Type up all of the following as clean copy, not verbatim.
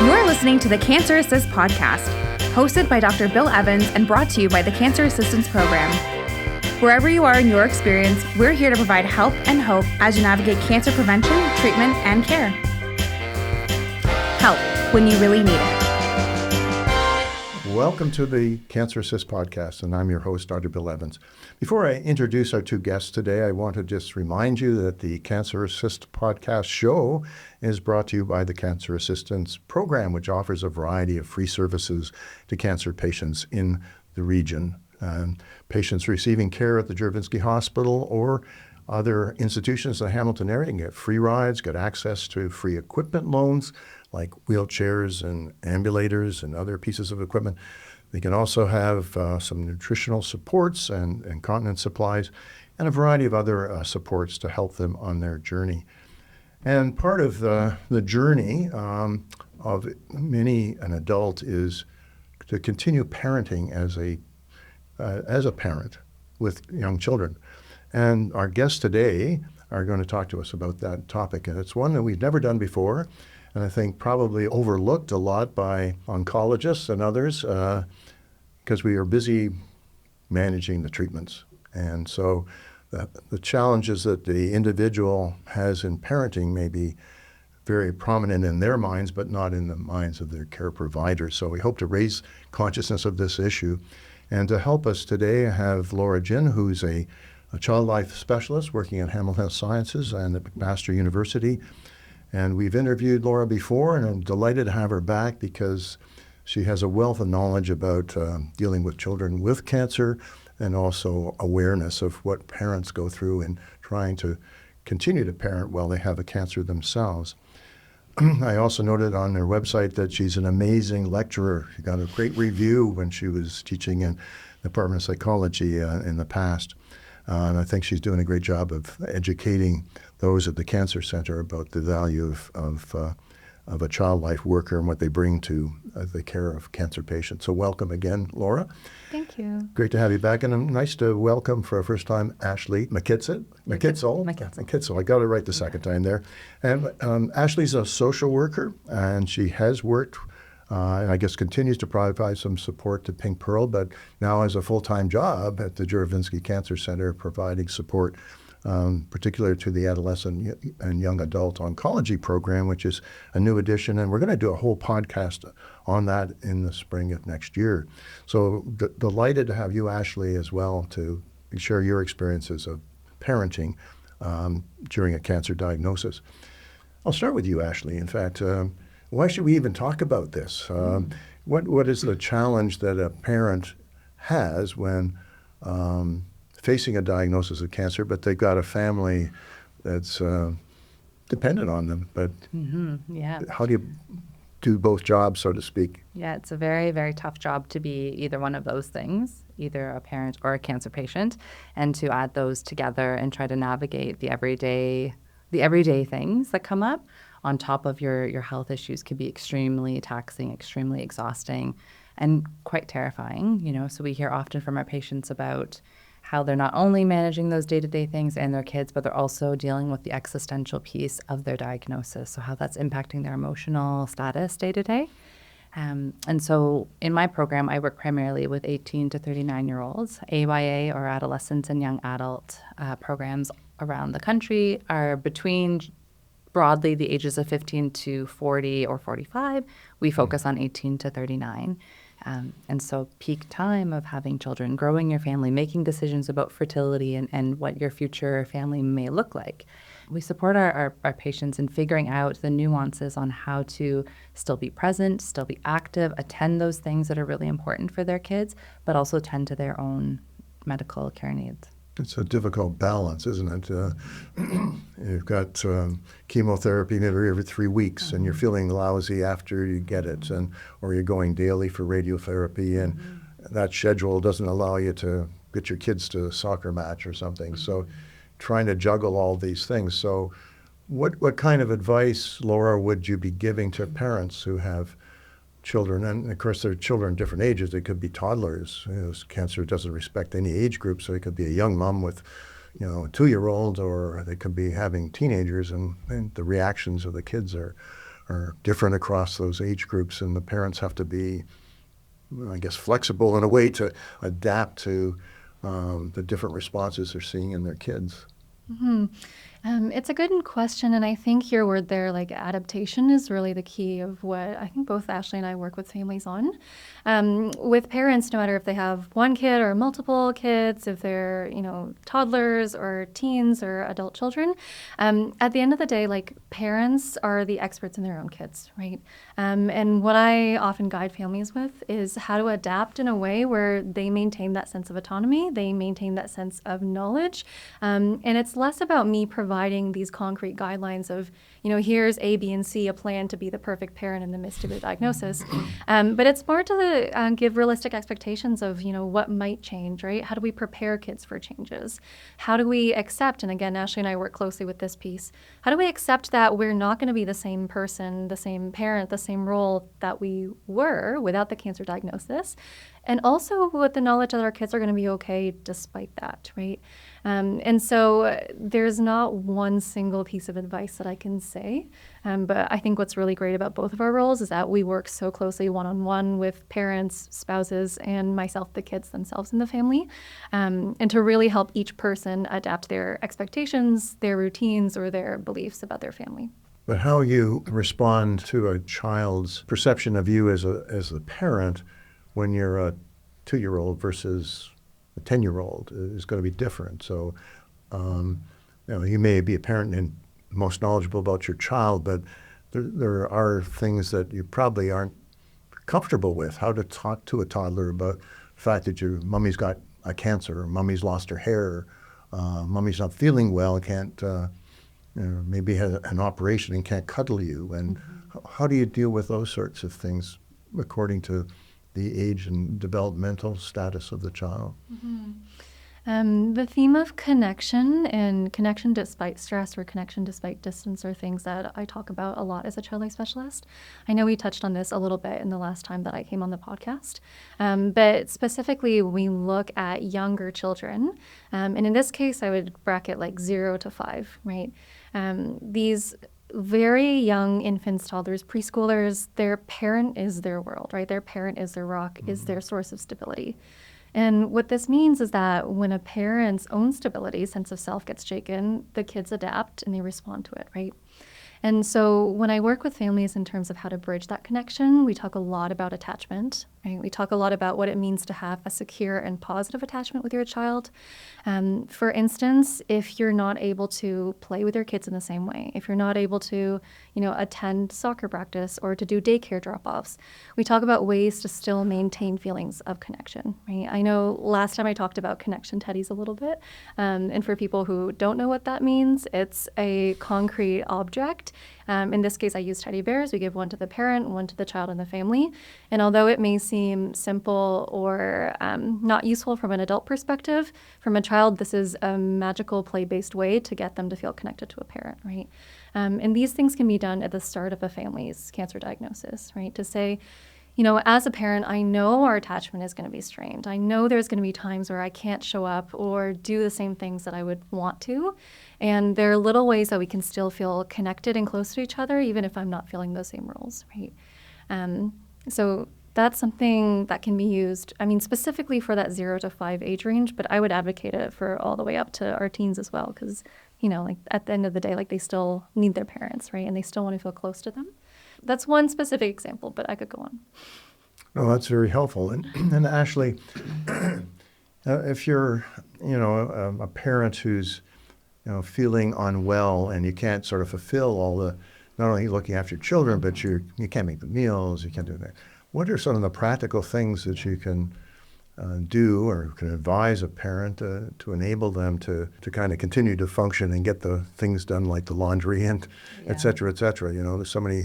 You're listening to the Cancer Assist podcast, hosted by Dr. Bill Evans and brought to you by the Cancer Assistance Program. Wherever you are in your experience, we're here to provide help and hope as you navigate cancer prevention, treatment, and care. Help when you really need it. Welcome to the Cancer Assist podcast, and I'm your host, Dr. Bill Evans. Before I introduce our two guests today, I want to just remind you that the Cancer Assist podcast show is brought to you by the Cancer Assistance Program, which offers a variety of free services to cancer patients in the region. Patients receiving care at the Juravinski Hospital or other institutions in the Hamilton area can get free rides, get access to free equipment loans like wheelchairs and ambulators and other pieces of equipment. They can also have some nutritional supports and incontinence supplies and a variety of other supports to help them on their journey. And part of the journey of many an adult is to continue parenting as a parent with young children. And our guests today are going to talk to us about that topic. And it's one that we've never done before, and I think probably overlooked a lot by oncologists and others because we are busy managing the treatments. And so the challenges that the individual has in parenting may be very prominent in their minds, but not in the minds of their care providers. So we hope to raise consciousness of this issue. And to help us today, I have Laura Jin, who's a child life specialist working at Hamilton Health Sciences and at McMaster University. And we've interviewed Laura before, and I'm delighted to have her back because she has a wealth of knowledge about dealing with children with cancer and also awareness of what parents go through in trying to continue to parent while they have a cancer themselves. I also noted on her website that she's an amazing lecturer. She got a great review when she was teaching in the Department of Psychology in the past. And I think she's doing a great job of educating those at the Cancer Centre about the value of a child life worker and what they bring to the care of cancer patients. So welcome again, Laura. Thank you. Great to have you back. And nice to welcome for our first time Ashley Mikitzel. Mikitzel. I got it right the second time there. And Ashley's a social worker, and she has worked and I guess continues to provide some support to Pink Pearl, but now has a full-time job at the Juravinski Cancer Centre providing support, particularly to the Adolescent and Young Adult Oncology program, which is a new addition. And we're going to do a whole podcast on that in the spring of next year. So delighted to have you, Ashley, as well, to share your experiences of parenting during a cancer diagnosis. I'll start with you, Ashley. In fact, why should we even talk about this? What is the challenge that a parent has when facing a diagnosis of cancer, but they've got a family that's dependent on them? But how do you do both jobs, so to speak? Yeah, it's a very, very tough job to be either one of those things, either a parent or a cancer patient, and to add those together and try to navigate the everyday things that come up on top of your health issues can be extremely taxing, extremely exhausting, and quite terrifying. So we hear often from our patients about how they're not only managing those day-to-day things and their kids, but they're also dealing with the existential piece of their diagnosis, so how that's impacting their emotional status day-to-day. And so in my program, I work primarily with 18 to 39-year-olds. AYA, or Adolescent and Young Adult programs around the country are between broadly the ages of 15 to 40 or 45. We focus on 18 to 39. And so peak time of having children, growing your family, making decisions about fertility and what your future family may look like. We support our patients in figuring out the nuances on how to still be present, still be active, attend those things that are really important for their kids, but also tend to their own medical care needs. It's a difficult balance, isn't it? You've got chemotherapy every 3 weeks, and you're feeling lousy after you get it, or you're going daily for radiotherapy, and that schedule doesn't allow you to get your kids to a soccer match or something. So trying to juggle all these things. So what kind of advice, Laura, would you be giving to parents who have children? And of course, they're children different ages. They could be toddlers. Cancer doesn't respect any age group, so it could be a young mom with a 2-year-old, or they could be having teenagers, and the reactions of the kids are are different across those age groups, and the parents have to be, I guess, flexible in a way to adapt to the different responses they're seeing in their kids. Mm-hmm. It's a good question, and I think your word there, like adaptation, is really the key of what I think both Ashley and I work with families on. With parents, no matter if they have one kid or multiple kids, if they're, toddlers or teens or adult children, at the end of the day, like parents are the experts in their own kids, right? And what I often guide families with is how to adapt in a way where they maintain that sense of autonomy, they maintain that sense of knowledge, and it's less about me providing these concrete guidelines of, here's A, B, and C, a plan to be the perfect parent in the midst of a diagnosis. But it's more to give realistic expectations of, what might change, right? How do we prepare kids for changes? How do we accept, and again, Ashley and I work closely with this piece, how do we accept that we're not going to be the same person, the same parent, the same role that we were without the cancer diagnosis? And also with the knowledge that our kids are going to be okay despite that, right? And so there's not one single piece of advice that I can say, but I think what's really great about both of our roles is that we work so closely one-on-one with parents, spouses, and myself, the kids themselves in the family, and to really help each person adapt their expectations, their routines, or their beliefs about their family. But how you respond to a child's perception of you as a parent when you're a 2-year-old versus a 10-year-old is going to be different. So, you may be a parent and most knowledgeable about your child, but there are things that you probably aren't comfortable with. How to talk to a toddler about the fact that your mummy's got a cancer, or mummy's lost her hair, mummy's not feeling well, can't, maybe had an operation and can't cuddle you. And how do you deal with those sorts of things according to the age and developmental status of the child? The theme of connection and connection despite stress or connection despite distance are things that I talk about a lot as a child life specialist. I know we touched on this a little bit in the last time that I came on the podcast, but specifically we look at younger children, and in this case I would bracket like 0 to 5, right? These very young infants, toddlers, preschoolers, their parent is their world, right? Their parent is their rock, is their source of stability. And what this means is that when a parent's own stability, sense of self gets shaken, the kids adapt and they respond to it, right? And so when I work with families in terms of how to bridge that connection, we talk a lot about attachment, right? We talk a lot about what it means to have a secure and positive attachment with your child. For instance, if you're not able to play with your kids in the same way, if you're not able to, attend soccer practice or to do daycare drop-offs, we talk about ways to still maintain feelings of connection, right? I know last time I talked about connection teddies a little bit, and for people who don't know what that means, it's a concrete object. In this case, I use teddy bears. We give one to the parent, one to the child and the family. And although it may seem simple or not useful from an adult perspective, from a child, this is a magical play-based way to get them to feel connected to a parent, right? And these things can be done at the start of a family's cancer diagnosis, right? To say, as a parent, I know our attachment is going to be strained. I know there's going to be times where I can't show up or do the same things that I would want to. And there are little ways that we can still feel connected and close to each other, even if I'm not feeling those same roles, right? So that's something that can be used, specifically for that 0 to 5 age range, but I would advocate it for all the way up to our teens as well, because, at the end of the day, they still need their parents, right? And they still want to feel close to them. That's one specific example, but I could go on. No, that's very helpful. And Ashley, if you're, a parent who's, feeling unwell and you can't sort of fulfill all the, not only looking after your children, but you can't make the meals, you can't do that. What are some of the practical things that you can do or can advise a parent to enable them to kind of continue to function and get the things done like the laundry and et cetera, et cetera? There's so many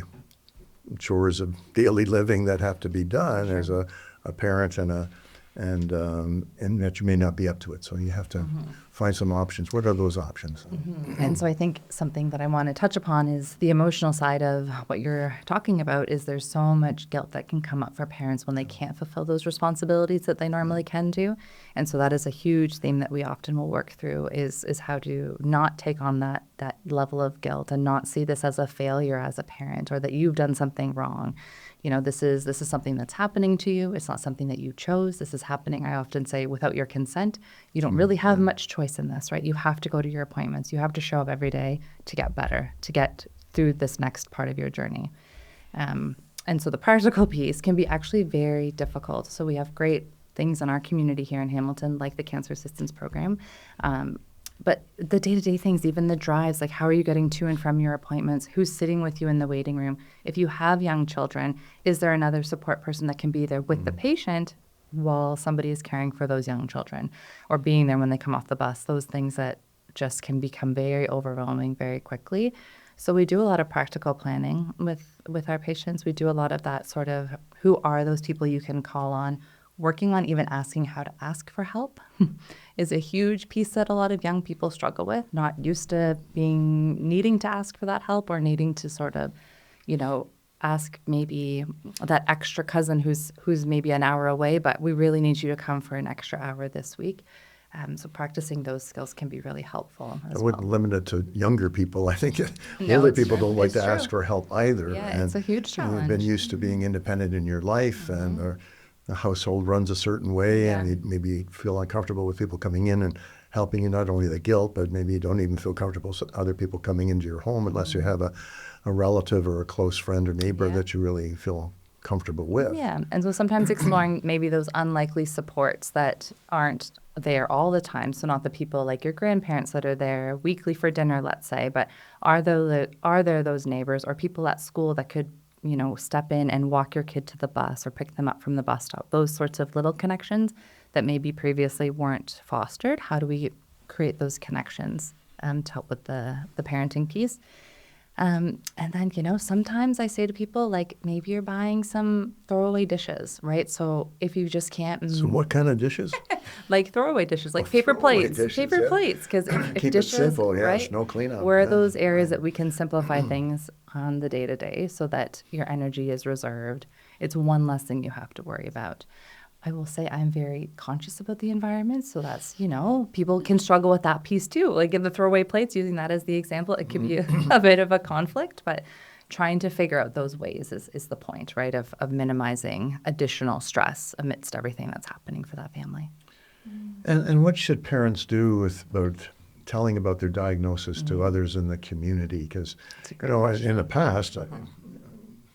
chores of daily living that have to be done as a parent and that you may not be up to it. So you have to find some options. What are those options? And so I think something that I want to touch upon is the emotional side of what you're talking about is there's so much guilt that can come up for parents when they can't fulfill those responsibilities that they normally can do. And so that is a huge theme that we often will work through is how to not take on that level of guilt and not see this as a failure as a parent or that you've done something wrong. You know, this is something that's happening to you. It's not something that you chose. This is happening, I often say, without your consent. You don't really have much choice in this, right? You have to go to your appointments. You have to show up every day to get better, to get through this next part of your journey. And so the practical piece can be actually very difficult. So we have great things in our community here in Hamilton, like the Cancer Assistance Program. But the day-to-day things, even the drives, like how are you getting to and from your appointments? Who's sitting with you in the waiting room? If you have young children, is there another support person that can be there with the patient while somebody is caring for those young children or being there when they come off the bus? Those things that just can become very overwhelming very quickly. So we do a lot of practical planning with our patients. We do a lot of that sort of who are those people you can call on. Working on even asking how to ask for help is a huge piece that a lot of young people struggle with, not used to needing to ask for that help or needing to sort of, ask maybe that extra cousin who's maybe an hour away, but we really need you to come for an extra hour this week. So practicing those skills can be really helpful as I wouldn't limit it to younger people. I think No, older it's people true. don't like It's to true. ask for help either. Yeah, it's a huge You've been challenge. used to being independent in your life and or the household runs a certain way and you maybe feel uncomfortable with people coming in and helping you, not only the guilt, but maybe you don't even feel comfortable with other people coming into your home unless you have a relative or a close friend or neighbor that you really feel comfortable with. Yeah, and so sometimes exploring maybe those unlikely supports that aren't there all the time. So not the people like your grandparents that are there weekly for dinner, let's say, but are there those neighbors or people at school that could step in and walk your kid to the bus or pick them up from the bus stop? Those sorts of little connections that maybe previously weren't fostered. How do we create those connections to help with the parenting piece? And then, sometimes I say to people, like, maybe you're buying some throwaway dishes, right? So if you just can't... So what kind of dishes? Like throwaway dishes, like paper throwaway plates. dishes, Paper yeah. plates, because if Keep dishes, it simple, yes, right? no cleanup. Where are Yeah. those areas that we can simplify things on the day-to-day so that your energy is reserved? It's one less thing you have to worry about. I will say I'm very conscious about the environment. So that's, people can struggle with that piece too. Like in the throwaway plates, using that as the example, it could be a bit of a conflict, but trying to figure out those ways is the point, right, of minimizing additional stress amidst everything that's happening for that family. And what should parents do about telling about their diagnosis to others in the community? Because, in the past,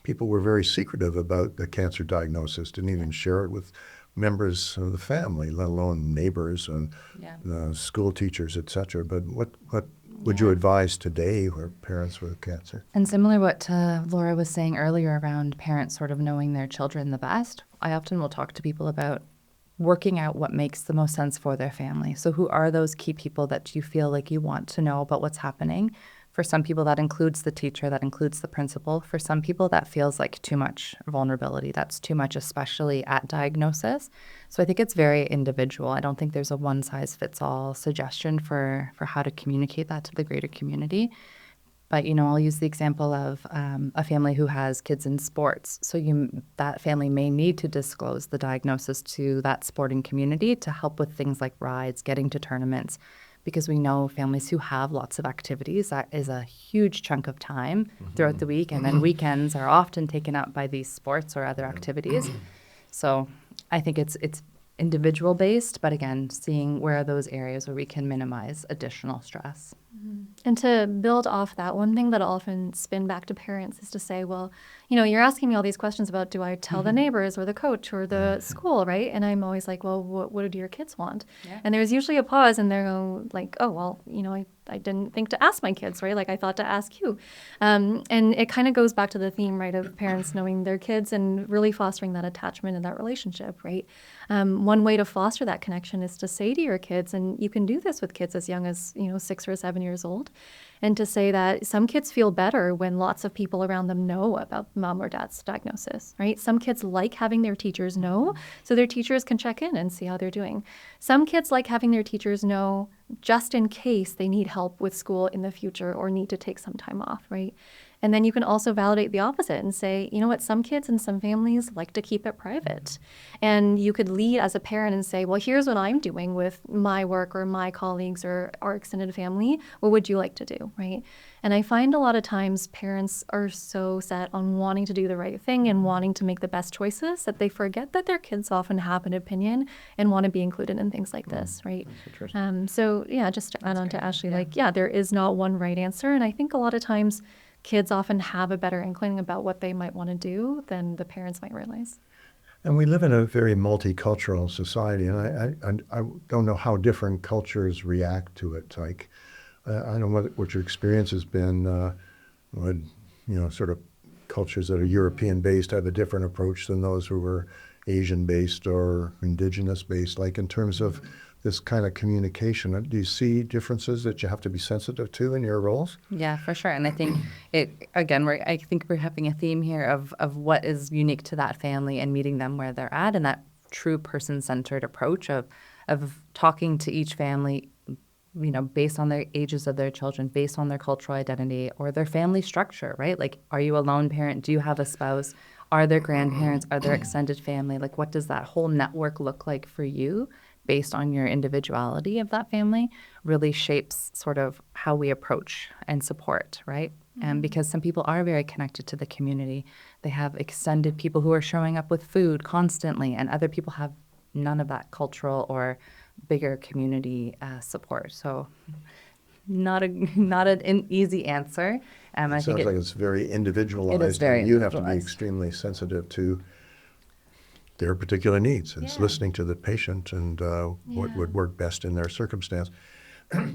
people were very secretive about the cancer diagnosis, didn't even share it with members of the family, let alone neighbors and school teachers, et cetera. But what would you advise today for parents with cancer? And similar what Laura was saying earlier around parents sort of knowing their children the best, I often will talk to people about working out what makes the most sense for their family. So who are those key people that you feel like you want to know about what's happening? For some people, that includes the teacher, that includes the principal. For some people, that feels like too much vulnerability. That's too much, especially at diagnosis. So I think it's very individual. I don't think there's a one-size-fits-all suggestion for how to communicate that to the greater community. But, I'll use the example of a family who has kids in sports. So that family may need to disclose the diagnosis to that sporting community to help with things like rides, getting to tournaments, because we know families who have lots of activities, that is a huge chunk of time throughout the week. And then weekends are often taken up by these sports or other activities. So I think it's individual based, but again, seeing where are those areas where we can minimize additional stress. And to build off that, one thing that I'll often spin back to parents is to say, well, you're asking me all these questions about do I tell the neighbors or the coach or the school, right? And I'm always like, well, what do your kids want? Yeah. And there's usually a pause and they're like, oh, well, I didn't think to ask my kids, right? Like I thought to ask you. And it kind of goes back to the theme, right, of parents knowing their kids and really fostering that attachment and that relationship, right? One way to foster that connection is to say to your kids, and you can do this with kids as young as, 6 or 7 years old. And to say that some kids feel better when lots of people around them know about mom or dad's diagnosis, right? Some kids like having their teachers know so their teachers can check in and see how they're doing. Some kids like having their teachers know just in case they need help with school in the future or need to take some time off, right? And then you can also validate the opposite and say, you know what, some kids and some families like to keep it private. And you could lead as a parent and say, well, here's what I'm doing with my work or my colleagues or our extended family. What would you like to do, right? And I find a lot of times parents are so set on wanting to do the right thing and wanting to make the best choices that they forget that their kids often have an opinion and want to be included in things like this, right? So yeah, just to add on to Ashley, there is not one right answer. And I think a lot of times kids often have a better inkling about what they might want to do than the parents might realize. And we live in a very multicultural society, and I don't know how different cultures react to it. Like, I don't know what your experience has been. Sort of cultures that are European-based have a different approach than those who are Asian-based or Indigenous-based. Like in terms of this kind of communication, do you see differences that you have to be sensitive to in your roles? Yeah, for sure. And I think I think we're having a theme here of what is unique to that family and meeting them where they're at, and that true person-centered approach of talking to each family, based on the ages of their children, based on their cultural identity or their family structure, right? Like, are you a lone parent? Do you have a spouse? Are there grandparents? Are there extended family? Like, what does that whole network look like for you? Based on your individuality of that family, really shapes sort of how we approach and support, right? And because some people are very connected to the community. They have extended people who are showing up with food constantly, and other people have none of that cultural or bigger community support. So not an easy answer. I think sounds like it's very individualized. It is very you have to be individualized. extremely sensitive to their particular needs. It's listening to the patient and what would work best in their circumstance.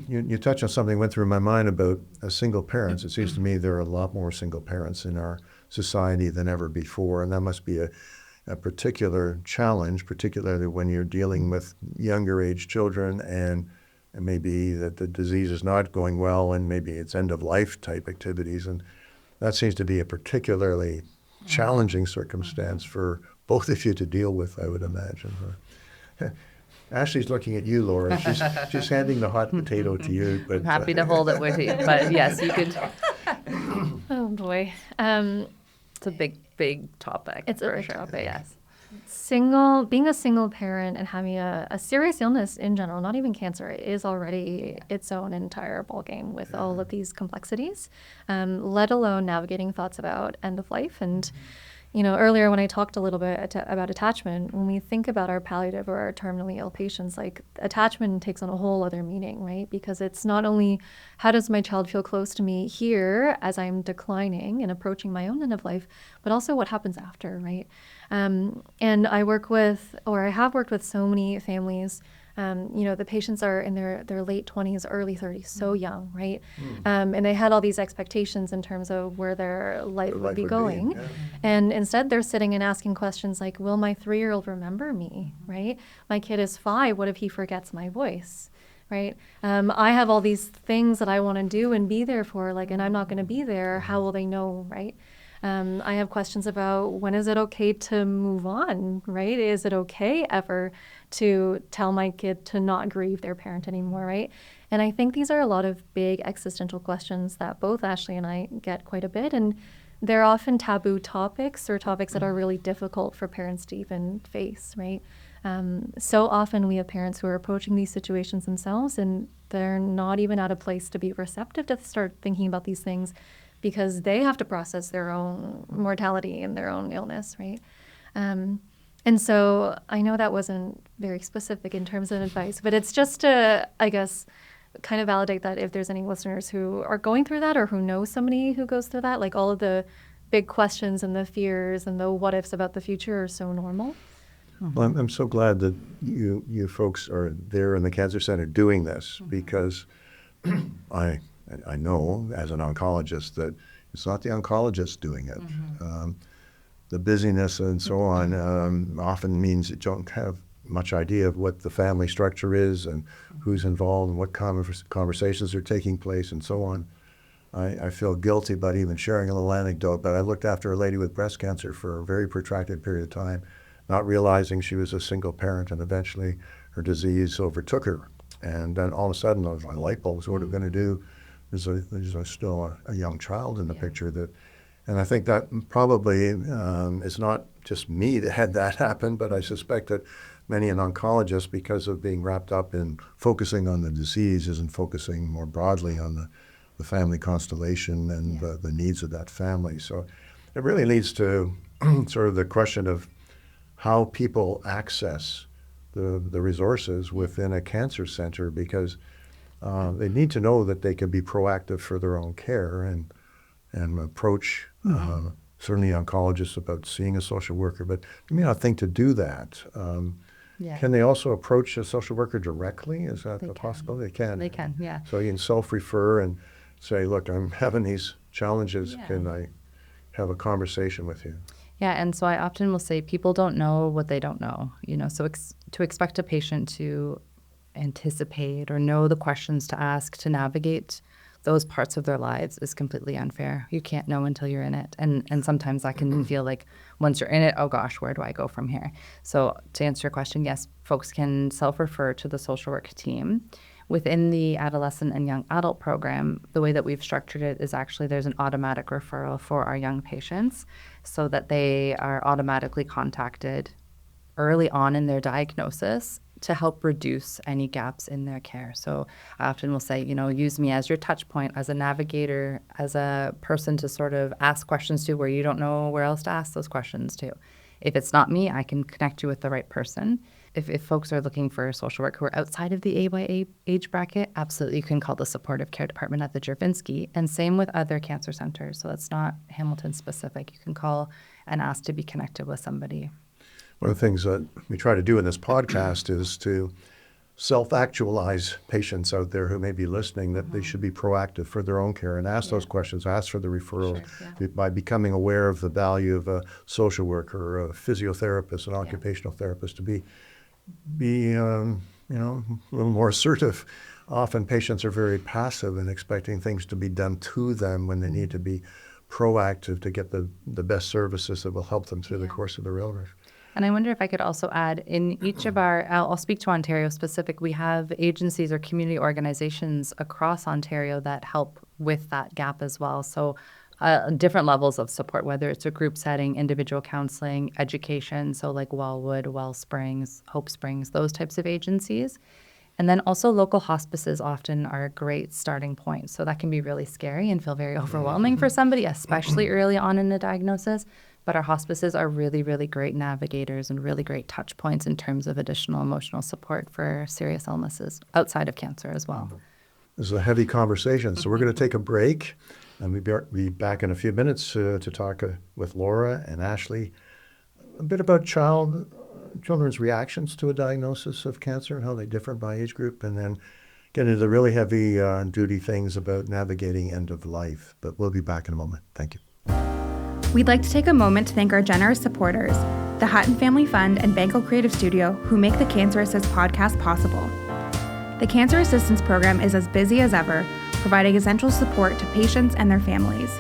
You touched on something that went through my mind about single parents. It seems to me there are a lot more single parents in our society than ever before, and that must be a particular challenge, particularly when you're dealing with younger age children and maybe that the disease is not going well and maybe it's end-of-life type activities. And that seems to be a particularly challenging circumstance for both of you to deal with, I would imagine. Ashley's looking at you, Laura. She's handing the hot potato to you. But I'm happy to hold it with you. But yes, you could. Oh boy. It's a big topic. It's a big topic. Yes. Being a single parent and having a serious illness in general, not even cancer, is already its own entire ballgame with all of these complexities, let alone navigating thoughts about end of life. And earlier when I talked a little bit about attachment, when we think about our palliative or our terminally ill patients, like attachment takes on a whole other meaning, right? Because it's not only how does my child feel close to me here as I'm declining and approaching my own end of life, but also what happens after, right? And I have worked with so many families. The patients are in their late 20s, early 30s, so young, right? And they had all these expectations in terms of where their life would be going. And instead they're sitting and asking questions like, will my 3-year-old remember me, right? My kid is 5, what if he forgets my voice, right? I have all these things that I want to do and be there for, and I'm not going to be there. How will they know, right? I have questions about when is it okay to move on, right? Is it okay ever to tell my kid to not grieve their parent anymore, right? And I think these are a lot of big existential questions that both Ashley and I get quite a bit, and they're often taboo topics or topics that are really difficult for parents to even face, right? So often we have parents who are approaching these situations themselves and they're not even at a place to be receptive to start thinking about these things because they have to process their own mortality and their own illness, right? And so I know that wasn't very specific in terms of advice, but it's just to, I guess, kind of validate that if there's any listeners who are going through that or who know somebody who goes through that, all of the big questions and the fears and the what ifs about the future are so normal. Well, I'm so glad that you folks are there in the Cancer Centre doing this because I know as an oncologist that it's not the oncologist doing it. The busyness and so on often means you don't have much idea of what the family structure is and who's involved and what conversations are taking place and so on. I feel guilty about even sharing a little anecdote, but I looked after a lady with breast cancer for a very protracted period of time, not realizing she was a single parent, and eventually her disease overtook her. And then all of a sudden, my light bulbs, what are we going to do? There's still a young child in the picture that, and I think that probably is not just me that had that happen, but I suspect that many an oncologist, because of being wrapped up in focusing on the disease, isn't focusing more broadly on the family constellation and the needs of that family. So it really leads to sort of the question of how people access the resources within a cancer center, because they need to know that they can be proactive for their own care and approach certainly oncologists about seeing a social worker, but they may not think to do that. Can they also approach a social worker directly? Is that a possibility? They can. They can, yeah. So you can self-refer and say, look, I'm having these challenges. Can I have a conversation with you? Yeah, and so I often will say people don't know what they don't know. So to expect a patient to anticipate or know the questions to ask to navigate those parts of their lives is completely unfair. You can't know until you're in it. And sometimes that can feel like once you're in it, oh gosh, where do I go from here? So to answer your question, yes, folks can self-refer to the social work team. Within the Adolescent and Young Adult program, the way that we've structured it is actually there's an automatic referral for our young patients so that they are automatically contacted early on in their diagnosis to help reduce any gaps in their care. So I often will say, use me as your touch point, as a navigator, as a person to sort of ask questions to where you don't know where else to ask those questions to. If it's not me, I can connect you with the right person. If folks are looking for a social worker who are outside of the AYA age bracket, absolutely you can call the supportive care department at the Juravinski, and same with other cancer centers. So it's not Hamilton specific. You can call and ask to be connected with somebody. One of the things that we try to do in this podcast is to self-actualize patients out there who may be listening that they should be proactive for their own care and ask those questions, ask for the referrals by becoming aware of the value of a social worker or a physiotherapist, an occupational therapist, to be a little more assertive. Often patients are very passive and expecting things to be done to them when they need to be proactive to get the best services that will help them through the course of their illness. And I wonder if I could also add, in each of I'll speak to Ontario specific, we have agencies or community organizations across Ontario that help with that gap as well. So different levels of support, whether it's a group setting, individual counseling, education, so like Wellwood, Wellsprings, Hope Springs, those types of agencies. And then also local hospices often are a great starting point. So that can be really scary and feel very overwhelming for somebody, especially early on in a diagnosis. But our hospices are really, really great navigators and really great touch points in terms of additional emotional support for serious illnesses outside of cancer as well. This is a heavy conversation, so we're going to take a break, and we'll be back in a few minutes to talk with Laura and Ashley a bit about children's reactions to a diagnosis of cancer and how they differ by age group, and then get into the really heavy duty things about navigating end of life. But we'll be back in a moment. Thank you. We'd like to take a moment to thank our generous supporters, the Hutton Family Fund and Banco Creative Studio, who make the Cancer Assist podcast possible. The Cancer Assistance Program is as busy as ever, providing essential support to patients and their families.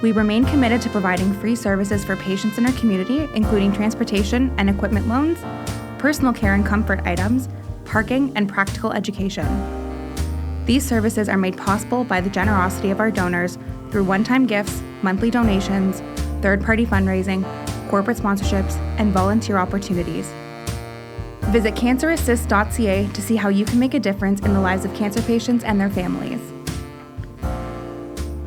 We remain committed to providing free services for patients in our community, including transportation and equipment loans, personal care and comfort items, parking, and practical education. These services are made possible by the generosity of our donors through one-time gifts, monthly donations, third-party fundraising, corporate sponsorships, and volunteer opportunities. Visit cancerassist.ca to see how you can make a difference in the lives of cancer patients and their families.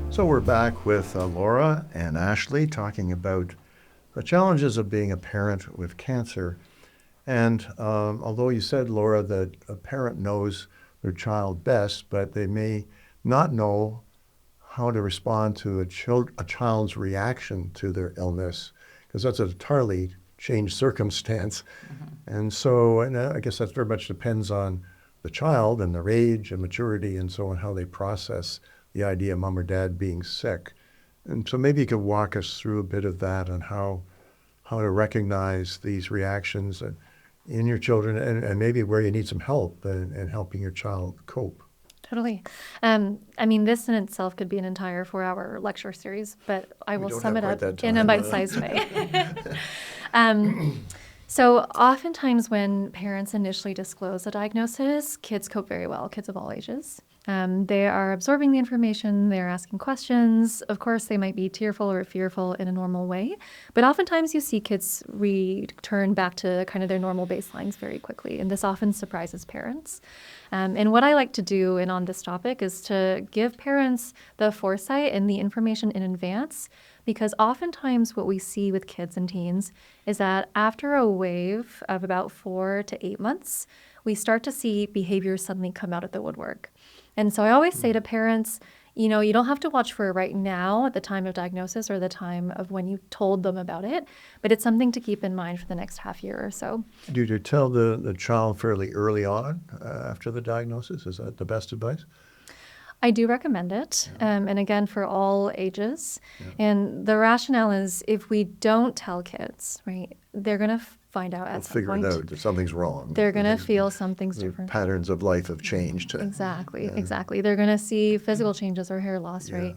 So we're back with Laura and Ashley talking about the challenges of being a parent with cancer. And although you said, Laura, that a parent knows their child best, but they may not know how to respond to a child's reaction to their illness, because that's a entirely changed circumstance. And so I guess that very much depends on the child and their age and maturity and so on, how they process the idea of mom or dad being sick. And so maybe you could walk us through a bit of that on how to recognize these reactions. And in your children and maybe where you need some help and helping your child cope. Totally. I mean, this in itself could be an entire 4-hour lecture series, but I will sum it up in a bite-sized way. So oftentimes when parents initially disclose a diagnosis, kids cope very well, kids of all ages. They are absorbing the information, they're asking questions. Of course, they might be tearful or fearful in a normal way, but oftentimes you see kids return back to kind of their normal baselines very quickly, and this often surprises parents. And what I like to do on this topic is to give parents the foresight and the information in advance, because oftentimes what we see with kids and teens is that after a wave of about 4 to 8 months, we start to see behaviors suddenly come out of the woodwork. And so I always say to parents, you don't have to watch for it right now at the time of diagnosis or the time of when you told them about it, but it's something to keep in mind for the next half year or so. Do you tell the child fairly early on after the diagnosis? Is that the best advice? I do recommend it, and again, for all ages. Yeah. And the rationale is if we don't tell kids, right, they're going to find out at some point. Figure it out that something's wrong. They're going to feel something's different. Patterns of life have changed. Exactly. They're going to see physical changes or hair loss, right?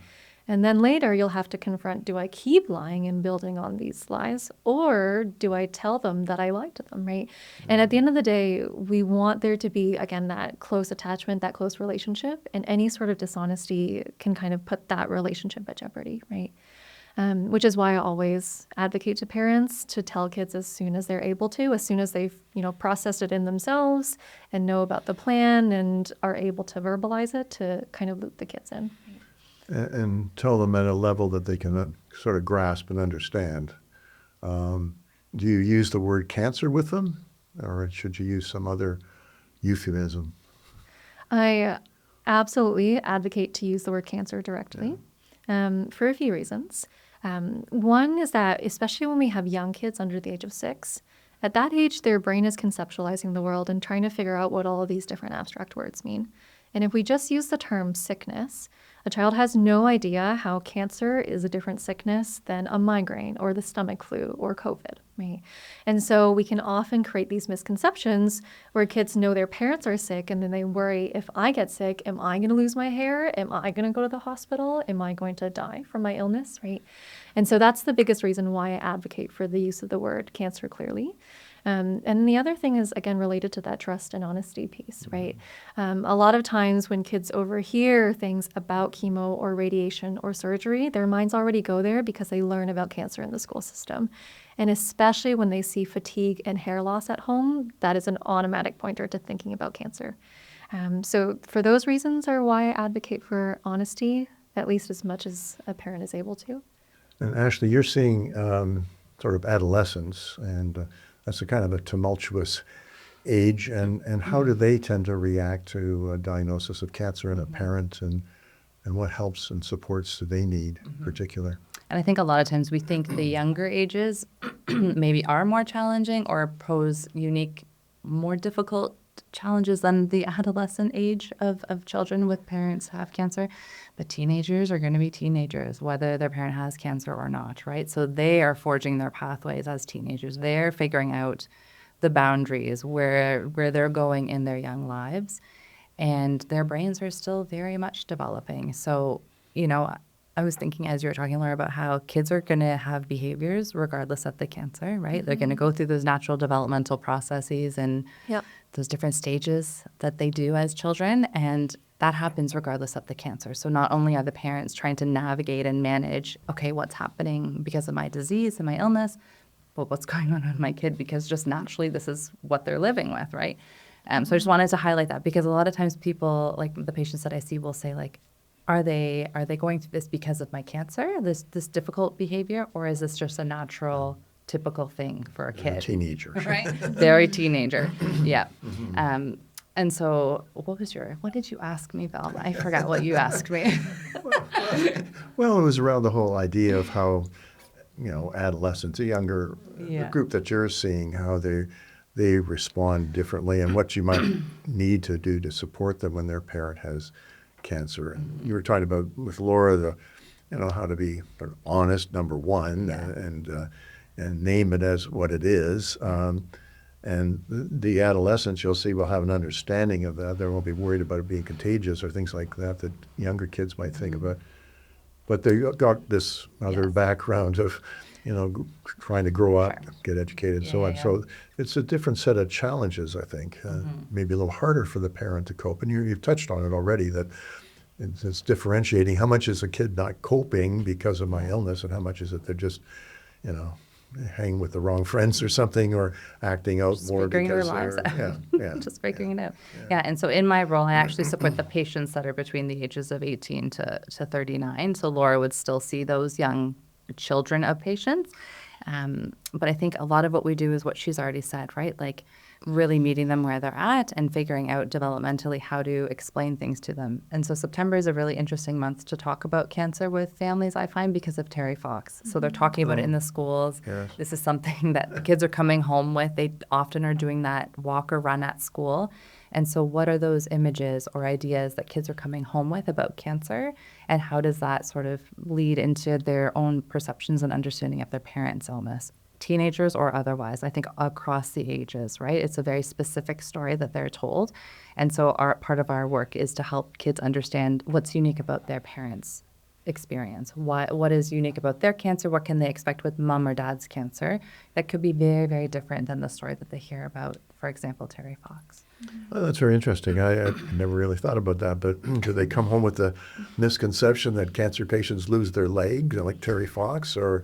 And then later you'll have to confront, do I keep lying and building on these lies, or do I tell them that I lied to them, right? And at the end of the day, we want there to be, again, that close attachment, that close relationship, and any sort of dishonesty can kind of put that relationship at jeopardy, right? Which is why I always advocate to parents to tell kids as soon as they're able to, as soon as they've processed it in themselves and know about the plan and are able to verbalize it, to kind of loop the kids in. And tell them at a level that they can sort of grasp and understand. Do you use the word cancer with them, or should you use some other euphemism? I absolutely advocate to use the word cancer directly for a few reasons. One is that, especially when we have young kids under the age of 6, at that age, their brain is conceptualizing the world and trying to figure out what all of these different abstract words mean. And if we just use the term sickness, a child has no idea how cancer is a different sickness than a migraine or the stomach flu or COVID, right? And so we can often create these misconceptions where kids know their parents are sick, and then they worry, if I get sick, am I going to lose my hair? Am I going to go to the hospital? Am I going to die from my illness, right? And so that's the biggest reason why I advocate for the use of the word cancer clearly. And the other thing is, again, related to that trust and honesty piece, right? A lot of times when kids overhear things about chemo or radiation or surgery, their minds already go there because they learn about cancer in the school system. And especially when they see fatigue and hair loss at home, that is an automatic pointer to thinking about cancer. So for those reasons are why I advocate for honesty, at least as much as a parent is able to. And Ashley, you're seeing sort of adolescence, and that's a kind of a tumultuous age, and how do they tend to react to a diagnosis of cancer in a parent, and what helps and supports do they need in particular? And I think a lot of times we think the younger ages maybe are more challenging or pose unique, more difficult challenges than the adolescent age of children with parents who have cancer. But teenagers are going to be teenagers, whether their parent has cancer or not, right? So they are forging their pathways as teenagers. They're figuring out the boundaries where they're going in their young lives. And their brains are still very much developing. So, I was thinking as you were talking, Laura, about how kids are going to have behaviors regardless of the cancer, right? Mm-hmm. They're going to go through those natural developmental processes and those different stages that they do as children, and that happens regardless of the cancer. So not only are the parents trying to navigate and manage, okay, what's happening because of my disease and my illness, but what's going on with my kid because just naturally this is what they're living with, right? So I just wanted to highlight that because a lot of times people, like the patients that I see, will say like, are they going through this because of my cancer, this difficult behavior, or is this just a natural, typical thing for a kid? A teenager. Right? They're a teenager. Yeah. And so what did you ask me, Val? I forgot what you asked me. Well, it was around the whole idea of how, adolescents, a younger group that you're seeing, how they respond differently and what you might need to do to support them when their parent has cancer. And you were talking about with Laura how to be honest, number one, and name it as what it is. And And the adolescents, you'll see, will have an understanding of that. They won't be worried about it being contagious or things like that that younger kids might think about. But they got this other background of, trying to grow up, get educated, and so on. So it's a different set of challenges, I think. Maybe a little harder for the parent to cope. And you've touched on it already, that it's differentiating how much is a kid not coping because of my illness and how much is it they're just, hanging with the wrong friends or something, or acting out Just more figuring because their lives they're out. Just figuring it out. Yeah, and so in my role, I actually support the patients that are between the ages of 18 to 39. So Laura would still see those young children of patients. But I think a lot of what we do is what she's already said, right? Like really meeting them where they're at and figuring out developmentally how to explain things to them. And so September is a really interesting month to talk about cancer with families, I find, because of Terry Fox. So they're talking about it in the schools. Yes. This is something that the kids are coming home with. They often are doing that walk or run at school. And so what are those images or ideas that kids are coming home with about cancer? And how does that sort of lead into their own perceptions and understanding of their parents' illness? Teenagers or otherwise, I think across the ages, right? It's a very specific story that they're told. And so part of our work is to help kids understand what's unique about their parents' experience. What is unique about their cancer? What can they expect with mom or dad's cancer? That could be very, very different than the story that they hear about, for example, Terry Fox. Well, that's very interesting. I never really thought about that, but do they come home with the misconception that cancer patients lose their legs, like Terry Fox, or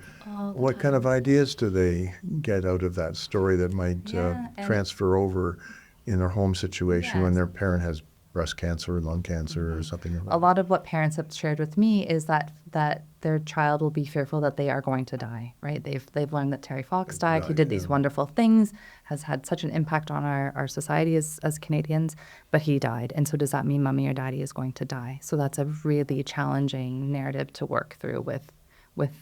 what kind of ideas do they get out of that story that might transfer over in their home situation when their parent has breast cancer or lung cancer or something like that? A lot of what parents have shared with me is that their child will be fearful that they are going to die, right? They've learned that Terry Fox died. He did these wonderful things, has had such an impact on our society as Canadians, but he died. And so does that mean mommy or daddy is going to die? So that's a really challenging narrative to work through with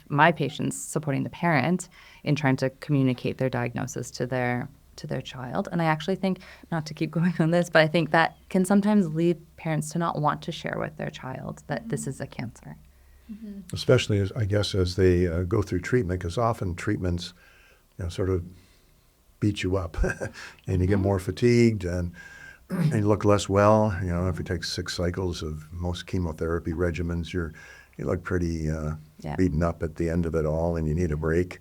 my patients, supporting the parent in trying to communicate their diagnosis to their child. And I actually think, not to keep going on this, but I think that can sometimes lead parents to not want to share with their child that this is a cancer. Especially, as they go through treatment, because often treatments, sort of beat you up, and you get more fatigued, and you look less well. If you take 6 cycles of most chemotherapy regimens, you look pretty beaten up at the end of it all, and you need a break.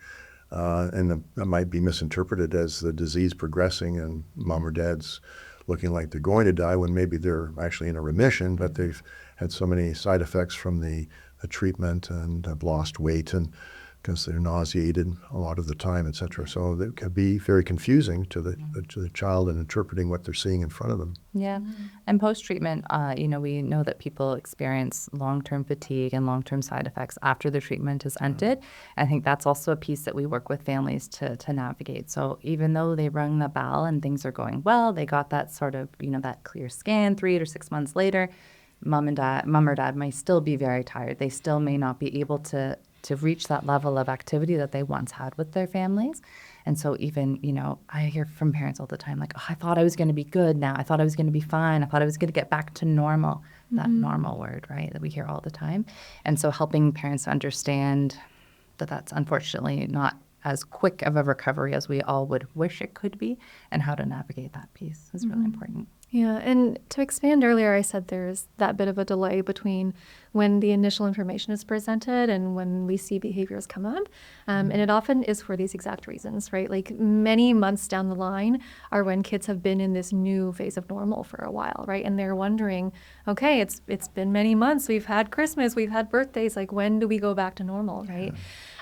And that might be misinterpreted as the disease progressing and mom or dad's looking like they're going to die when maybe they're actually in a remission, but they've had so many side effects from the treatment and have lost weight and because they're nauseated a lot of the time, et cetera. So it can be very confusing to the child in interpreting what they're seeing in front of them. Yeah. And post-treatment, we know that people experience long-term fatigue and long-term side effects after the treatment is ended. I think that's also a piece that we work with families to navigate. So even though they rung the bell and things are going well, they got that sort of, that clear scan 3 or 6 months later, mom or dad may still be very tired. They still may not be able to reach that level of activity that they once had with their families. And so even, I hear from parents all the time, like, I thought I was going to be good now. I thought I was going to be fine. I thought I was going to get back to normal. That normal word, right, that we hear all the time. And so helping parents understand that that's unfortunately not as quick of a recovery as we all would wish it could be, and how to navigate that piece is really important. Yeah, and to expand earlier, I said there's that bit of a delay between when the initial information is presented and when we see behaviors come up. And it often is for these exact reasons, right? Like many months down the line are when kids have been in this new phase of normal for a while, right? And they're wondering, okay, it's been many months. We've had Christmas, we've had birthdays. Like when do we go back to normal, right?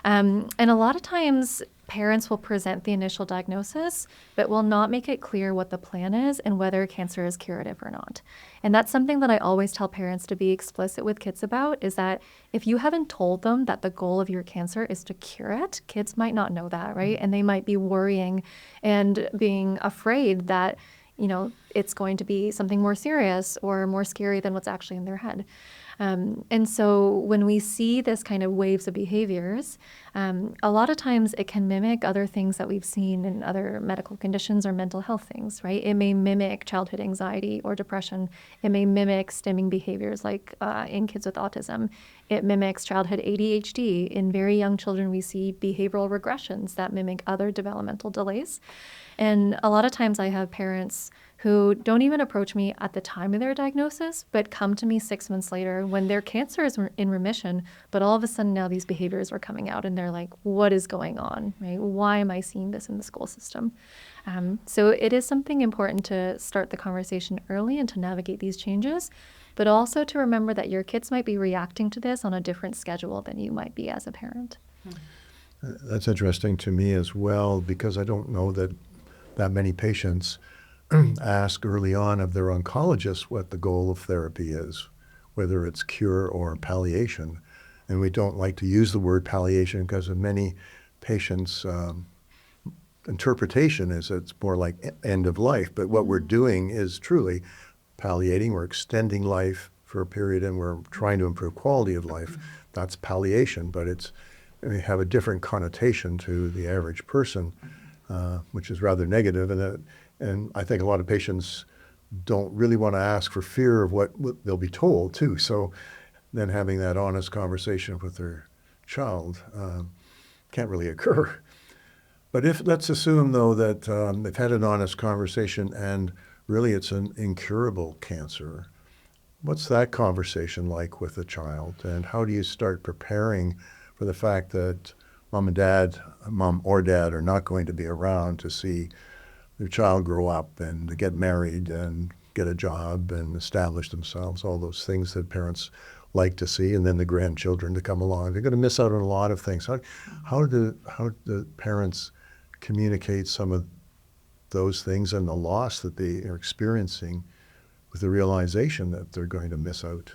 And a lot of times parents will present the initial diagnosis, but will not make it clear what the plan is and whether cancer is curative or not. And that's something that I always tell parents to be explicit with kids about, is that if you haven't told them that the goal of your cancer is to cure it, kids might not know that, right? And they might be worrying and being afraid that, it's going to be something more serious or more scary than what's actually in their head. And so when we see this kind of waves of behaviors, a lot of times it can mimic other things that we've seen in other medical conditions or mental health things, right? It may mimic childhood anxiety or depression. It may mimic stimming behaviors like in kids with autism. It mimics childhood ADHD. In very young children, we see behavioral regressions that mimic other developmental delays. And a lot of times I have parents who don't even approach me at the time of their diagnosis, but come to me 6 months later when their cancer is in remission, but all of a sudden now these behaviors are coming out and they're like, what is going on, right? Why am I seeing this in the school system? So it is something important to start the conversation early and to navigate these changes, but also to remember that your kids might be reacting to this on a different schedule than you might be as a parent. That's interesting to me as well, because I don't know that many patients ask early on of their oncologist what the goal of therapy is, whether it's cure or palliation. And we don't like to use the word palliation because of many patients' interpretation is it's more like end of life. But what we're doing is truly palliating. We're extending life for a period and we're trying to improve quality of life. That's palliation, but we have a different connotation to the average person, which is rather negative. And I think a lot of patients don't really want to ask for fear of what they'll be told, too. So then having that honest conversation with their child can't really occur. But let's assume, though, that they've had an honest conversation and really it's an incurable cancer. What's that conversation like with the child? And how do you start preparing for the fact that mom or dad are not going to be around to see their child grow up and to get married and get a job and establish themselves, all those things that parents like to see, and then the grandchildren to come along. They're going to miss out on a lot of things. How do parents communicate some of those things and the loss that they are experiencing with the realization that they're going to miss out?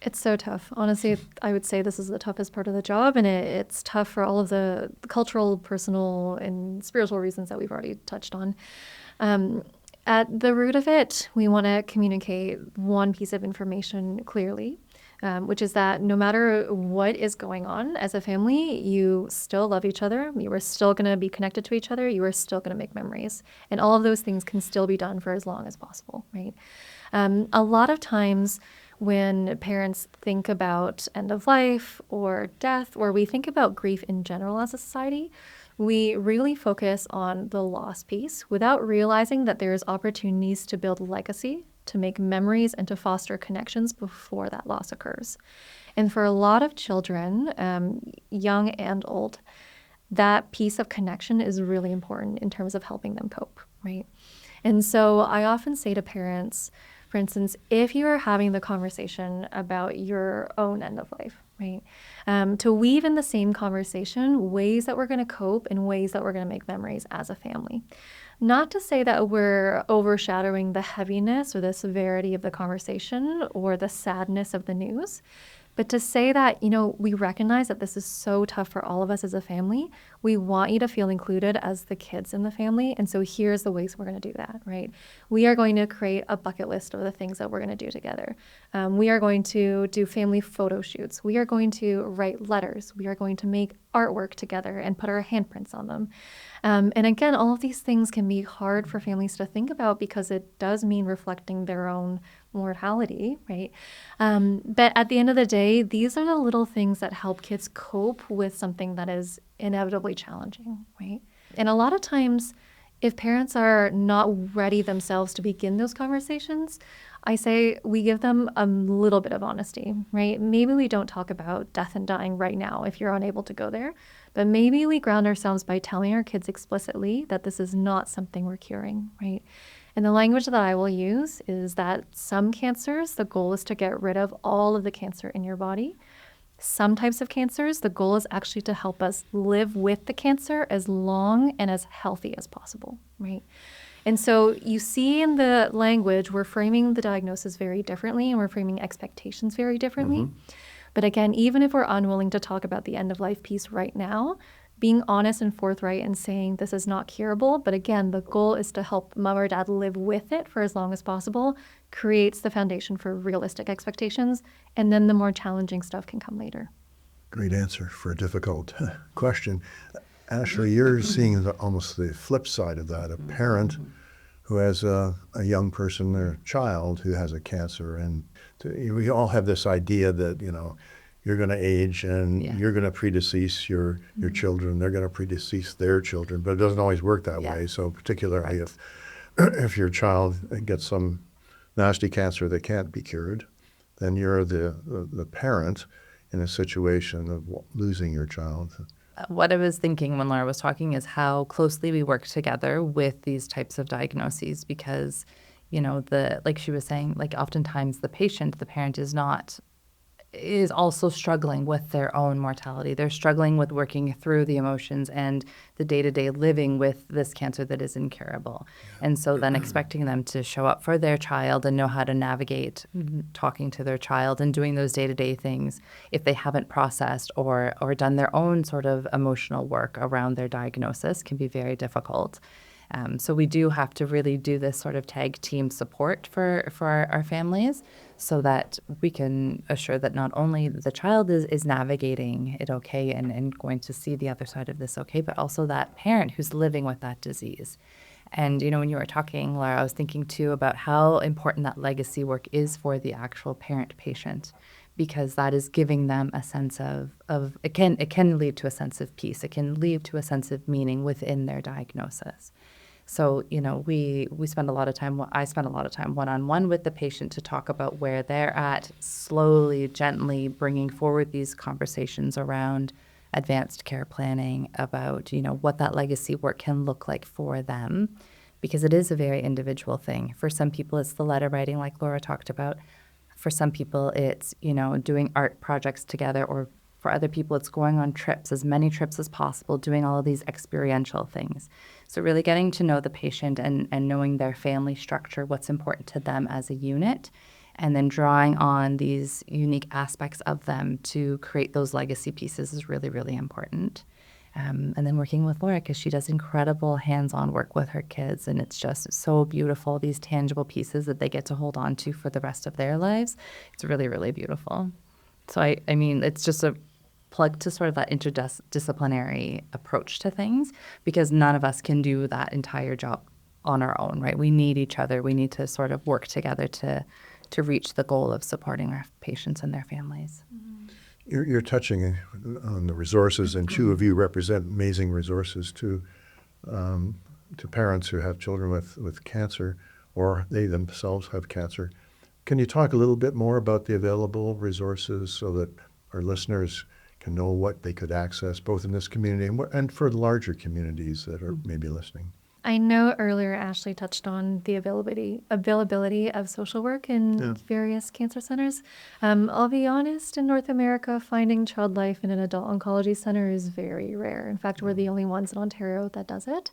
It's so tough. Honestly, I would say this is the toughest part of the job, and it's tough for all of the cultural, personal, and spiritual reasons that we've already touched on. At the root of it, we want to communicate one piece of information clearly, which is that no matter what is going on as a family, you still love each other. You are still going to be connected to each other. You are still going to make memories. And all of those things can still be done for as long as possible, right? A lot of times, when parents think about end of life or death, or we think about grief in general as a society, we really focus on the loss piece without realizing that there's opportunities to build legacy, to make memories, and to foster connections before that loss occurs. And for a lot of children, young and old, that piece of connection is really important in terms of helping them cope, right? And so I often say to parents, for instance, if you are having the conversation about your own end of life, right, to weave in the same conversation ways that we're going to cope and ways that we're going to make memories as a family. Not to say that we're overshadowing the heaviness or the severity of the conversation or the sadness of the news, but to say that, we recognize that this is so tough for all of us as a family. We want you to feel included as the kids in the family. And so here's the ways we're going to do that, right? We are going to create a bucket list of the things that we're going to do together. We are going to do family photo shoots. We are going to write letters. We are going to make artwork together and put our handprints on them. And again, all of these things can be hard for families to think about because it does mean reflecting their own mortality, right? But at the end of the day, these are the little things that help kids cope with something that is inevitably challenging, right? And a lot of times, if parents are not ready themselves to begin those conversations, I say we give them a little bit of honesty, right? Maybe we don't talk about death and dying right now if you're unable to go there, but maybe we ground ourselves by telling our kids explicitly that this is not something we're curing, right? And the language that I will use is that some cancers, the goal is to get rid of all of the cancer in your body. Some types of cancers, the goal is actually to help us live with the cancer as long and as healthy as possible, right? And so you see in the language, we're framing the diagnosis very differently and we're framing expectations very differently. Mm-hmm. But again, even if we're unwilling to talk about the end of life piece right now, being honest and forthright and saying this is not curable, but again, the goal is to help mom or dad live with it for as long as possible, creates the foundation for realistic expectations, and then the more challenging stuff can come later. Great answer for a difficult question. Ashley, you're seeing almost the flip side of that, a parent who has a young person, their child, who has a cancer. And we all have this idea that, you're going to age and you're going to predecease your children. They're going to predecease their children. But it doesn't always work that way. So particularly if your child gets some nasty cancer that can't be cured, then you're the parent in a situation of losing your child. What I was thinking when Laura was talking is how closely we work together with these types of diagnoses because, like she was saying, like oftentimes the parent is also struggling with their own mortality. They're struggling with working through the emotions and the day-to-day living with this cancer that is incurable. And so then expecting them to show up for their child and know how to navigate talking to their child and doing those day-to-day things if they haven't processed or done their own sort of emotional work around their diagnosis can be very difficult. So we do have to really do this sort of tag team support for our families so that we can assure that not only the child is navigating it okay and going to see the other side of this okay, but also that parent who's living with that disease. And, when you were talking, Laura, I was thinking too about how important that legacy work is for the actual parent patient because that is giving them a sense of it can lead to a sense of peace. It can lead to a sense of meaning within their diagnosis. So, we spend a lot of time, I spend a lot of time one-on-one with the patient to talk about where they're at, slowly, gently bringing forward these conversations around advanced care planning, about, what that legacy work can look like for them, because it is a very individual thing. For some people, it's the letter writing like Laura talked about. For some people, it's, doing art projects together, or for other people, it's going on trips, as many trips as possible, doing all of these experiential things. So really getting to know the patient and knowing their family structure, what's important to them as a unit, and then drawing on these unique aspects of them to create those legacy pieces is really, really important. And then working with Laura, because she does incredible hands-on work with her kids, and it's just so beautiful, these tangible pieces that they get to hold on to for the rest of their lives. It's really, really beautiful. So, I mean, it's just a plug to sort of that interdisciplinary approach to things, because none of us can do that entire job on our own, right? We need each other. We need to sort of work together to reach the goal of supporting our patients and their families. You're touching on the resources, and two of you represent amazing resources to parents who have children with cancer, or they themselves have cancer. Can you talk a little bit more about the available resources so that our listeners can know what they could access, both in this community and for larger communities that are maybe listening? I know earlier Ashley touched on the availability of social work in various cancer centers. I'll be honest, in North America, finding child life in an adult oncology center is very rare. In fact, we're the only ones in Ontario that does it.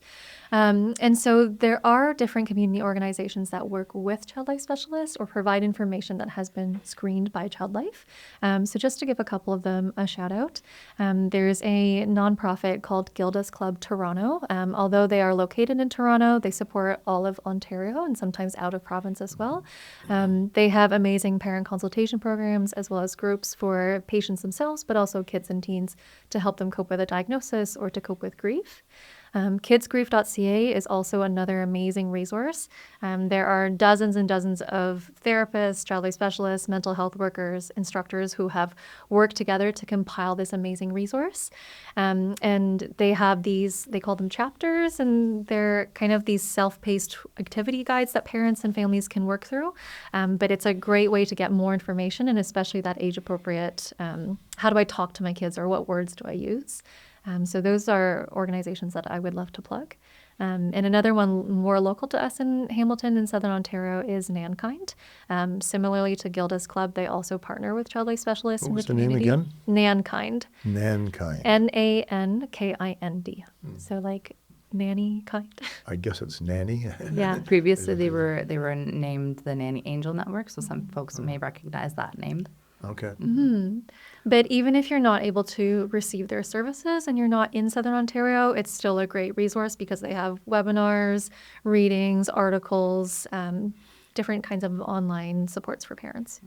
And so there are different community organizations that work with child life specialists or provide information that has been screened by Child Life. So just to give a couple of them a shout out, there's a nonprofit called Gilda's Club Toronto. Although they are located in Toronto, they support all of Ontario and sometimes out of province as well. They have amazing parent consultation programs as well as groups for patients themselves, but also kids and teens to help them cope with a diagnosis or to cope with grief. Kidsgrief.ca is also another amazing resource. There are dozens and dozens of therapists, child life specialists, mental health workers, instructors who have worked together to compile this amazing resource. And they have these, they call them chapters, and they're kind of these self-paced activity guides that parents and families can work through. But it's a great way to get more information, and especially that age-appropriate, how do I talk to my kids, or what words do I use? So those are organizations that I would love to plug. And another one more local to us in Hamilton in Southern Ontario is Nankind. Similarly to Gilda's Club, they also partner with child life specialists in the community. What was the name again? Nankind. Nankind. Nankind. So like nanny kind. I guess it's nanny. Yeah. Previously, they were named the Nanny Angel Network, so some folks may recognize that name. Okay. But even if you're not able to receive their services and you're not in Southern Ontario, it's still a great resource because they have webinars, readings, articles, different kinds of online supports for parents.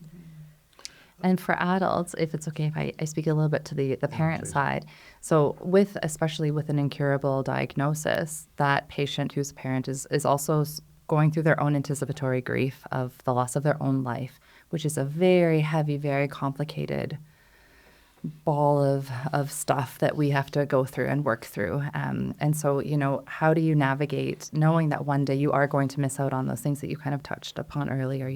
And for adults, if it's okay if I speak a little bit to the parent please. side. So especially with an incurable diagnosis, that patient who's a parent is also going through their own anticipatory grief of the loss of their own life, which is a very heavy, very complicated ball of stuff that we have to go through and work through. And so, how do you navigate knowing that one day you are going to miss out on those things that you kind of touched upon earlier,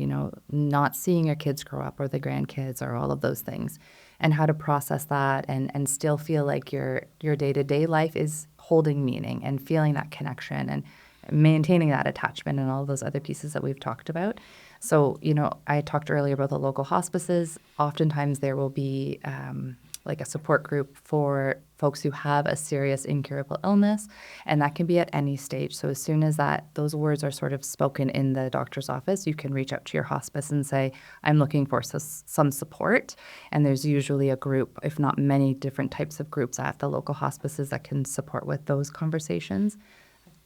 not seeing your kids grow up or the grandkids or all of those things, and how to process that and still feel like your day-to-day life is holding meaning and feeling that connection and maintaining that attachment and all those other pieces that we've talked about. So, I talked earlier about the local hospices. Oftentimes there will be like a support group for folks who have a serious incurable illness, and that can be at any stage. So as soon as those words are sort of spoken in the doctor's office, you can reach out to your hospice and say, I'm looking for some support. And there's usually a group, if not many different types of groups at the local hospices that can support with those conversations.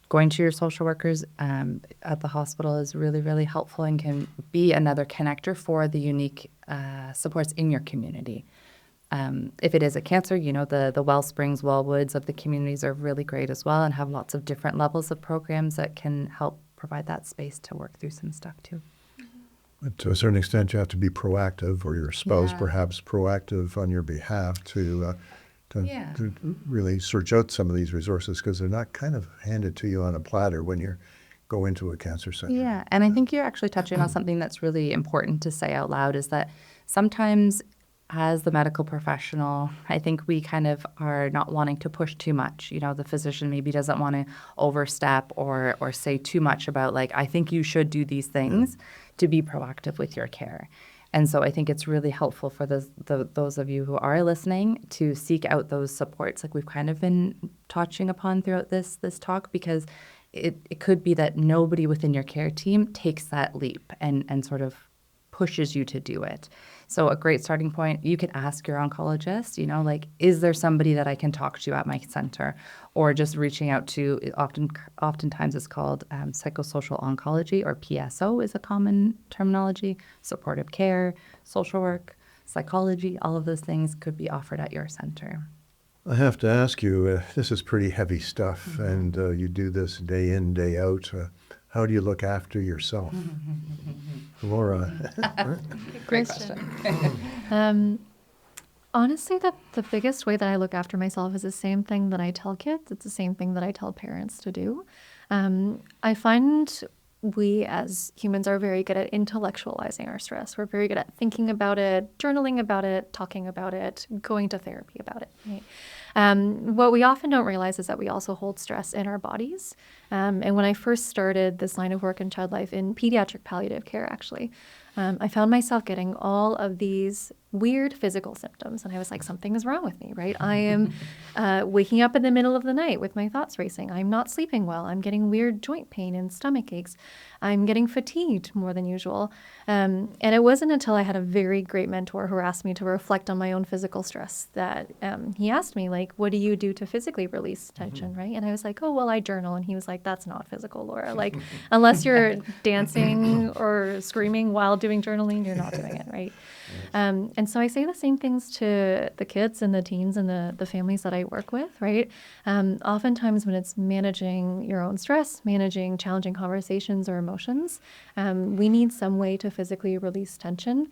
Going to your social workers at the hospital is really, really helpful and can be another connector for the unique supports in your community. If it is a cancer, the Wellsprings, Wellwoods of the communities are really great as well and have lots of different levels of programs that can help provide that space to work through some stuff too. But to a certain extent, you have to be proactive, or your spouse Yeah. perhaps proactive on your behalf to Yeah. to really search out some of these resources, because they're not kind of handed to you on a platter when you go into a cancer center. Yeah, and I think you're actually touching on something that's really important to say out loud, is that sometimes as the medical professional, I think we kind of are not wanting to push too much. The physician maybe doesn't want to overstep or say too much about, like, I think you should do these things to be proactive with your care. And so I think it's really helpful for those of you who are listening to seek out those supports, like we've kind of been touching upon throughout this talk, because it could be that nobody within your care team takes that leap and sort of pushes you to do it. So a great starting point, you could ask your oncologist, is there somebody that I can talk to at my center? Or just reaching out to, oftentimes it's called psychosocial oncology, or PSO is a common terminology, supportive care, social work, psychology, all of those things could be offered at your center. I have to ask you, this is pretty heavy stuff, and you do this day in, day out. How do you look after yourself? Laura. Great question. Honestly, the biggest way that I look after myself is the same thing that I tell kids. It's the same thing that I tell parents to do. I find we as humans are very good at intellectualizing our stress. We're very good at thinking about it, journaling about it, talking about it, going to therapy about it. Right? What we often don't realize is that we also hold stress in our bodies. And when I first started this line of work in child life in pediatric palliative care, actually, I found myself getting all of these weird physical symptoms. And I was like, something is wrong with me, right? I am waking up in the middle of the night with my thoughts racing. I'm not sleeping well. I'm getting weird joint pain and stomach aches. I'm getting fatigued more than usual. And it wasn't until I had a very great mentor who asked me to reflect on my own physical stress that he asked me, like, what do you do to physically release tension, right? And I was like, oh, well, I journal. And he was like, that's not physical, Laura. Like, unless you're dancing or screaming while doing journaling, you're not doing it, right? And so I say the same things to the kids and the teens and the families that I work with, right? Oftentimes when it's managing your own stress, managing challenging conversations or emotions, we need some way to physically release tension.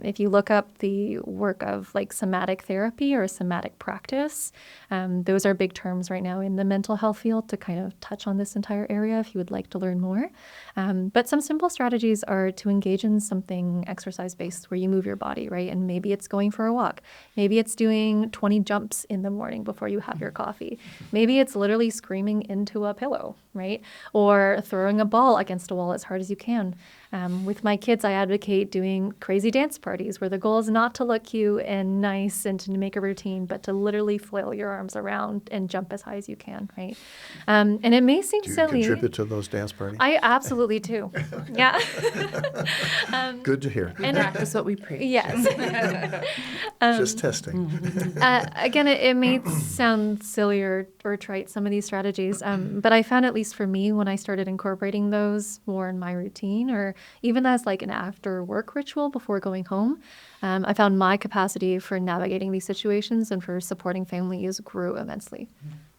If you look up the work of like somatic therapy or somatic practice, those are big terms right now in the mental health field to kind of touch on this entire area if you would like to learn more. But some simple strategies are to engage in something exercise-based where you move your body, right? And maybe it's going for a walk. Maybe it's doing 20 jumps in the morning before you have your coffee. Maybe it's literally screaming into a pillow, right? Or throwing a ball against a wall as hard as you can. With my kids, I advocate doing crazy dance parties where the goal is not to look cute and nice and to make a routine, but to literally flail your arms around and jump as high as you can, right? And it may seem Do you silly. contribute to those dance parties? I absolutely do. Yeah. Good to hear. And practice what we preach. Yes. Yes. Just testing. Again, it may sound silly or trite, some of these strategies, but I found, at least for me, when I started incorporating those more in my routine, or even as like an after work ritual before going home, I found my capacity for navigating these situations and for supporting families grew immensely.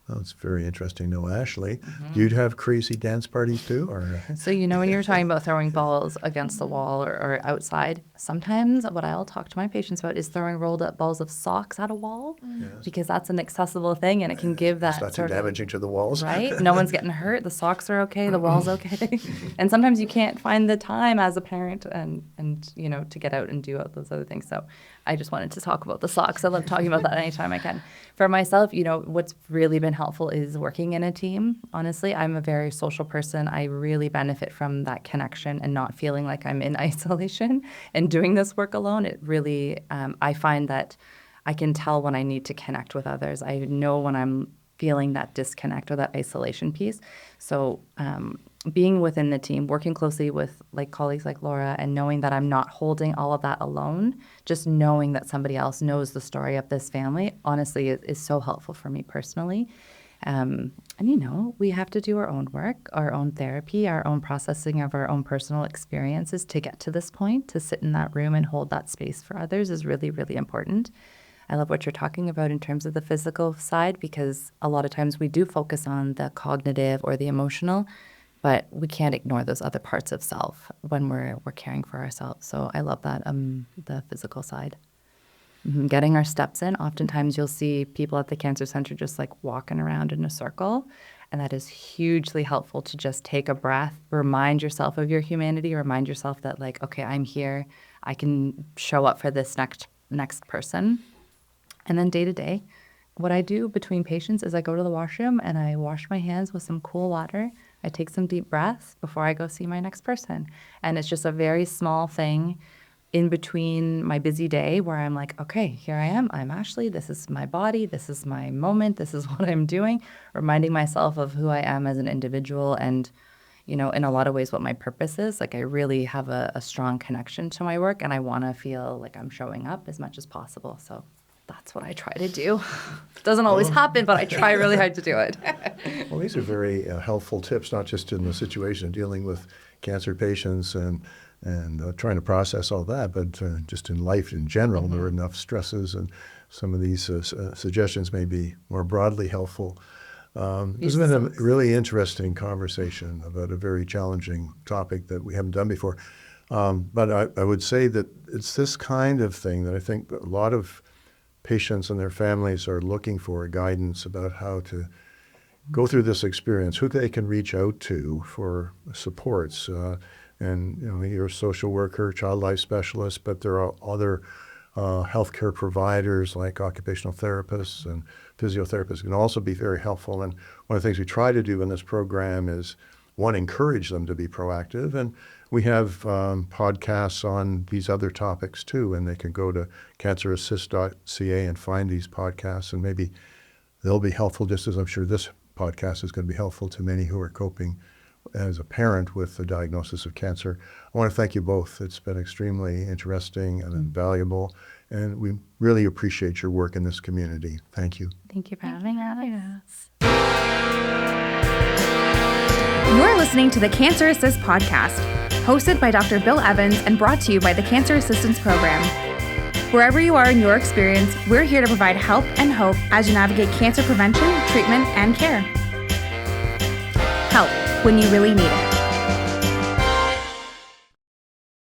Well, it's very interesting. No, Ashley, do you have crazy dance parties too? Or So, when you were talking about throwing balls against the wall or outside, sometimes what I'll talk to my patients about is throwing rolled up balls of socks at a wall, because that's an accessible thing and it can give that it's not too sort of, damaging to the walls. right? No one's getting hurt. The socks are okay. The wall's okay. And sometimes you can't find the time as a parent and to get out and do all those other things. So I just wanted to talk about the socks. I love talking about that anytime I can. For myself, what's really been helpful is working in a team. Honestly, I'm a very social person. I really benefit from that connection and not feeling like I'm in isolation and doing this work alone. It really, I find that I can tell when I need to connect with others. I know when I'm feeling that disconnect or that isolation piece. So being within the team, working closely with colleagues like Laura, and knowing that I'm not holding all of that alone, just knowing that somebody else knows the story of this family, honestly, is so helpful for me personally. And we have to do our own work, our own therapy, our own processing of our own personal experiences to get to this point. To sit in that room and hold that space for others is really, really important. I love what you're talking about in terms of the physical side, because a lot of times we do focus on the cognitive or the emotional, but we can't ignore those other parts of self when we're caring for ourselves. So I love that, the physical side. Getting our steps in. Oftentimes you'll see people at the Cancer Centre just walking around in a circle, and that is hugely helpful to just take a breath, remind yourself of your humanity, remind yourself that okay, I'm here, I can show up for this next person. And then day to day, what I do between patients is I go to the washroom and I wash my hands with some cool water. I take some deep breaths before I go see my next person. And it's just a very small thing in between my busy day where I'm okay, here I am. I'm Ashley. This is my body. This is my moment. This is what I'm doing. Reminding myself of who I am as an individual and, in a lot of ways what my purpose is. I really have a strong connection to my work and I want to feel like I'm showing up as much as possible. So that's what I try to do. It doesn't always happen, but I try really hard to do it. Well, these are very helpful tips, not just in the situation of dealing with cancer patients and trying to process all that, but just in life in general. There are enough stresses, and some of these suggestions may be more broadly helpful. This has been a really interesting conversation about a very challenging topic that we haven't done before. But I would say that it's this kind of thing that I think a lot of patients and their families are looking for guidance about how to go through this experience, who they can reach out to for supports. And you're a social worker, child life specialist, but there are other healthcare providers like occupational therapists and physiotherapists can also be very helpful. And one of the things we try to do in this program is, one, encourage them to be proactive. And we have podcasts on these other topics too, and they can go to cancerassist.ca and find these podcasts, and maybe they'll be helpful, just as I'm sure this podcast is going to be helpful to many who are coping as a parent with the diagnosis of cancer. I want to thank you both. It's been extremely interesting and valuable, and we really appreciate your work in this community. Thank you. Thank you for having us. You're listening to the Cancer Assist podcast, hosted by Dr. Bill Evans and brought to you by the Cancer Assistance Program. Wherever you are in your experience, we're here to provide help and hope as you navigate cancer prevention, treatment, and care. Help when you really need it.